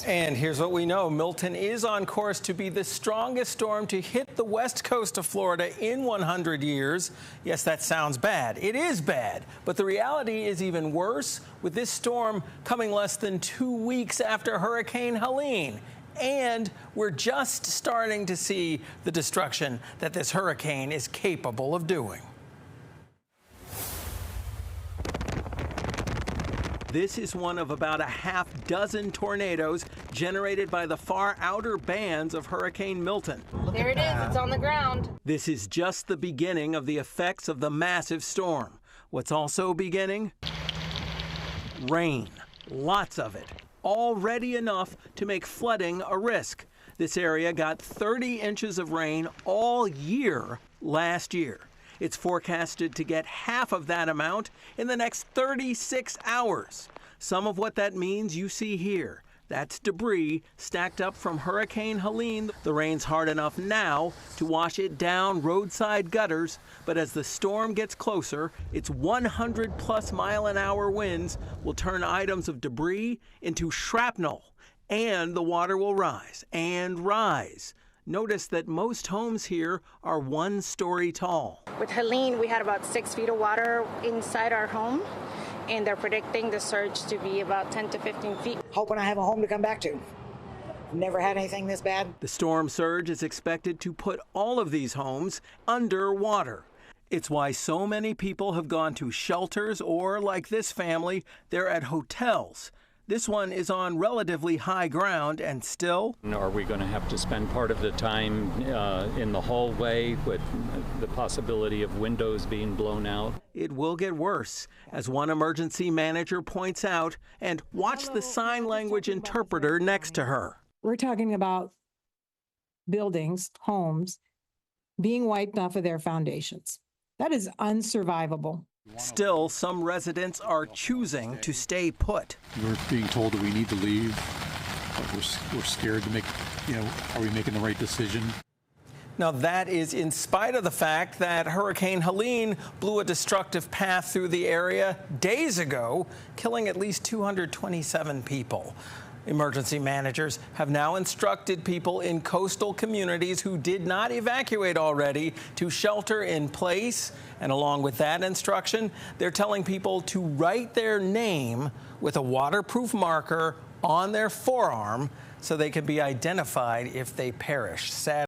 And here's what we know. Milton is on course to be the strongest storm to hit the west coast of Florida in 100 years. Yes, that sounds bad. It is bad. But the reality is even worse, with this storm coming less than 2 weeks after Hurricane Helene. And we're just starting to see the destruction that this hurricane is capable of doing. This is one of about a half-dozen tornadoes generated by the far outer bands of Hurricane Milton. There it is, it's on the ground. This is just the beginning of the effects of the massive storm. What's also beginning? Rain. Lots of it. Already enough to make flooding a risk. This area got 30 inches of rain all year last year. It's forecasted to get half of that amount in the next 36 hours. Some of what that means you see here. That's debris stacked up from Hurricane Helene. The rain's hard enough now to wash it down roadside gutters, but as the storm gets closer, its 100+ mile-an-hour winds will turn items of debris into shrapnel, and the water will rise and rise. Notice that most homes here are 1 story tall. With Helene, we had about 6 feet of water inside our home, and they're predicting the surge to be about 10 to 15 feet. Hoping I have a home to come back to. Never had anything this bad. The storm surge is expected to put all of these homes under water. It's why so many people have gone to shelters or, like this family, they're at hotels. This one is on relatively high ground and still. Are we going to have to spend part of the time in the hallway with the possibility of windows being blown out? It will get worse, as one emergency manager points out, and watch the sign language interpreter next to her. We're talking about buildings, homes, being wiped off of their foundations. That is unsurvivable. Still, some residents are choosing to stay put. We're being told that we need to leave, but we're scared to make, are we making the right decision? Now, that is in spite of the fact that Hurricane Helene blew a destructive path through the area days ago, killing at least 227 people. Emergency managers have now instructed people in coastal communities who did not evacuate already to shelter in place. And along with that instruction, they're telling people to write their name with a waterproof marker on their forearm so they can be identified if they perish. Sad